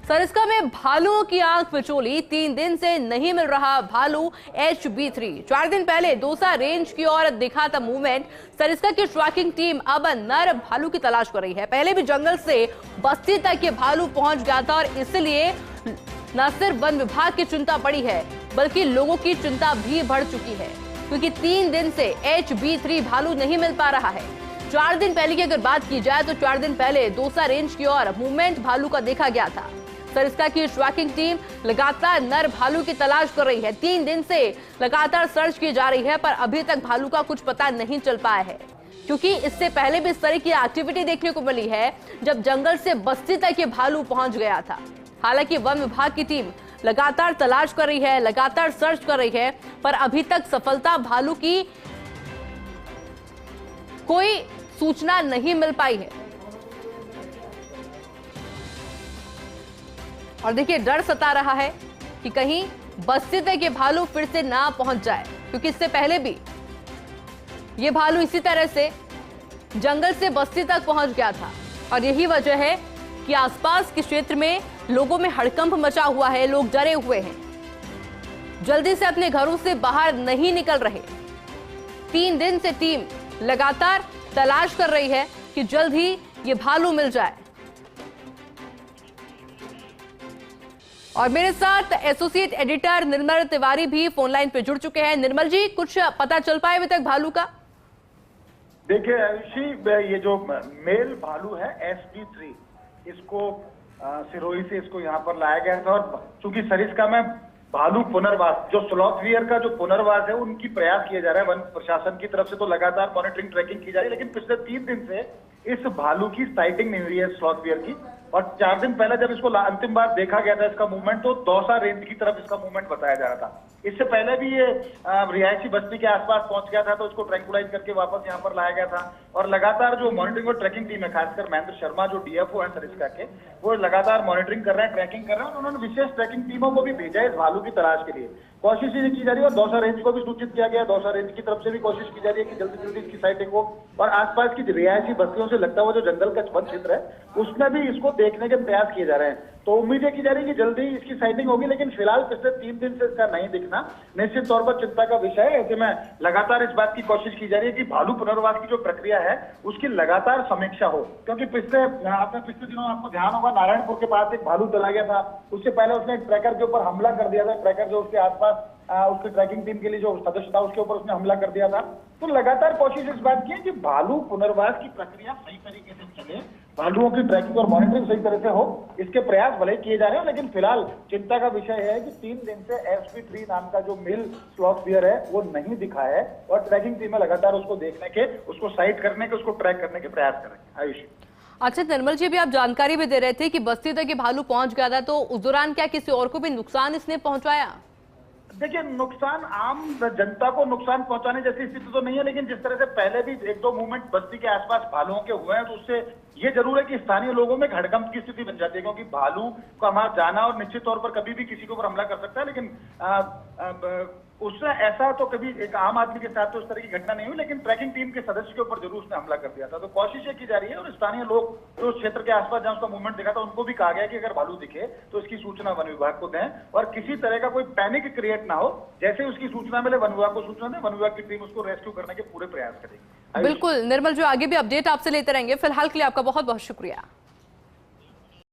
सरिस्का में भालुओं की आंख मिचोली, 3 दिन से नहीं मिल रहा भालू HB3। 4 दिन पहले दौसा रेंज की ओर दिखा था मूवमेंट। सरिस्का की ट्रैकिंग टीम अब नर भालू की तलाश कर रही है। पहले भी जंगल से बस्ती तक ये भालू पहुंच गया था और इसलिए न सिर्फ वन विभाग की चिंता बढ़ी है बल्कि लोगों की चिंता भी बढ़ चुकी है, क्योंकि 3 दिन से HB3 भालू नहीं मिल पा रहा है। 4 दिन पहले की अगर बात की जाए तो 4 दिन पहले दौसा रेंज की ओर मूवमेंट भालू का देखा गया था। सरिस्का की ट्रैकिंग टीम लगातार नर भालू की तलाश कर रही है। 3 दिन से लगातार सर्च की जा रही है, पर अभी तक भालू का कुछ पता नहीं चल पाया है, क्योंकि इससे पहले भी इस तरह की एक्टिविटी देखने को मिली है जब जंगल से बस्ती तक ये भालू पहुंच गया था। हालांकि वन विभाग की टीम लगातार तलाश कर रही है, लगातार सर्च कर रही है, पर अभी तक सफलता भालू की कोई सूचना नहीं मिल पाई है। और देखिए, डर सता रहा है कि कहीं बस्ती तक ये भालू फिर से ना पहुंच जाए, क्योंकि इससे पहले भी ये भालू इसी तरह से जंगल से बस्ती तक पहुंच गया था। और यही वजह है कि आसपास के क्षेत्र में लोगों में हड़कंप मचा हुआ है, लोग डरे हुए हैं, जल्दी से अपने घरों से बाहर नहीं निकल रहे। 3 दिन से टीम लगातार तलाश कर रही है कि जल्द ही ये भालू मिल जाए। और मेरे साथ एसोसिएट एडिटर निर्मल तिवारी भी फोन लाइन पे जुड़ चुके हैं। निर्मल जी, कुछ पता चल पाया अभी तक भालू का? देखिए आयुषी, ये जो मेल भालू है HB3, इसको सिरोही से इसको यहाँ पर लाया गया था। और चूंकि सरिस्का में भालू पुनर्वास, जो स्लॉथ वियर का जो पुनर्वास है, उनकी प्रयास किए जा रहे हैं वन प्रशासन की तरफ से। तो लगातार मॉनिटरिंग ट्रैकिंग की जा रही है, लेकिन पिछले 3 दिन से इस भालू की साइटिंग नहीं हुई है स्लॉथ वियर की। और 4 दिन पहले जब इसको अंतिम बार देखा गया था इसका मूवमेंट, तो दौसा रेंज की तरफ इसका मूवमेंट बताया जा रहा था। इससे पहले भी ये रिहायशी बस्ती के आसपास पहुंच गया था, तो इसको ट्रैंकुलाइज करके वापस यहाँ पर लाया गया था। और लगातार जो मॉनिटरिंग और ट्रैकिंग टीम है, खासकर महेंद्र शर्मा जो DFO है सरिस्का के, वो लगातार मॉनिटरिंग कर रहे हैं, ट्रैकिंग कर रहे हैं। उन्होंने विशेष ट्रैकिंग टीमों को भी भेजा है इस भालू की तलाश के लिए। कोशिश ये की जा रही है और दौसा रेंज को भी सूचित किया गया। दौसा रेंज की तरफ से भी कोशिश की जा रही है कि जल्दी से जल्दी इसकी साइटिंग हो। और आसपास की रिहायशी बस्तियों से लगता हुआ जो जंगल का वन क्षेत्र है, उसमें भी इसको देखने के प्रयास किए जा रहे हैं। तो उम्मीद की जा रही है कि जल्दी ही इसकी साइटिंग होगी, लेकिन फिलहाल पिछले 3 दिन से इसका नहीं दिखना निश्चित तौर पर चिंता का विषय है। ऐसे में लगातार इस बात की कोशिश की जा रही है कि भालू पुनर्वास की जो प्रक्रिया है उसकी लगातार समीक्षा हो, क्योंकि पिछले दिनों आपको ध्यान होगा, नारायणपुर के पास एक भालू चला गया था। उससे पहले उसने एक ट्रैकर के ऊपर हमला कर दिया था। ट्रैकर जो उसके आसपास उसके ट्रैकिंग टीम के लिए जो सदस्य था, उसके ऊपर उसने हमला कर दिया था। तो लगातार कोशिश इस बात की है कि भालू पुनर्वास की प्रक्रिया सही तरीके से चले, भालुओं की ट्रैकिंग और मॉनिटरिंग सही तरह से हो, इसके प्रयास भले किए जा रहे हैं। लेकिन फिलहाल चिंता का विषय है कि 3 दिन से HB3 नाम का जो मेल स्लॉथ वियर है वो नहीं दिखा है, और ट्रैकिंग टीमें लगातार उसको देखने के, उसको साइट करने के, उसको ट्रैक करने के प्रयास कर रही है। आयुषी, अच्छा निर्मल जी, अभी आप जानकारी भी दे रहे थे कि बस्ती तक ये भालू पहुंच गया था, तो उस दौरान क्या किसी और को भी नुकसान इसने पहुंचाया? देखिए, नुकसान आम जनता को नुकसान पहुंचाने जैसी स्थिति तो नहीं है, लेकिन जिस तरह से पहले भी 1-2 मूवमेंट बस्ती के आसपास भालुओं के हुए हैं, तो उससे ये जरूर है कि स्थानीय लोगों में हड़कंप की स्थिति बन जाती है, क्योंकि भालू को हमारा जाना और निश्चित तौर पर कभी भी किसी के ऊपर हमला कर सकता है। लेकिन उसने ऐसा तो कभी एक आम आदमी के साथ तो उस तरह की घटना नहीं हुई, लेकिन ट्रैकिंग टीम के सदस्य के ऊपर जरूर उसने हमला कर दिया था। तो कोशिश ये की जा रही है, और स्थानीय लोग जो उस क्षेत्र के आसपास जहां उसका मूवमेंट दिखा था, उनको भी कहा गया कि अगर भालू दिखे तो इसकी सूचना वन विभाग को दें, और किसी तरह का कोई पैनिक क्रिएट ना हो। जैसे उसकी सूचना मिले वन विभाग को सूचना दें, वन विभाग की टीम उसको रेस्क्यू करने के पूरे प्रयास करेगी। बिल्कुल निर्मल, जो आगे भी अपडेट आपसे लेते रहेंगे। फिलहाल के लिए आपका बहुत बहुत शुक्रिया।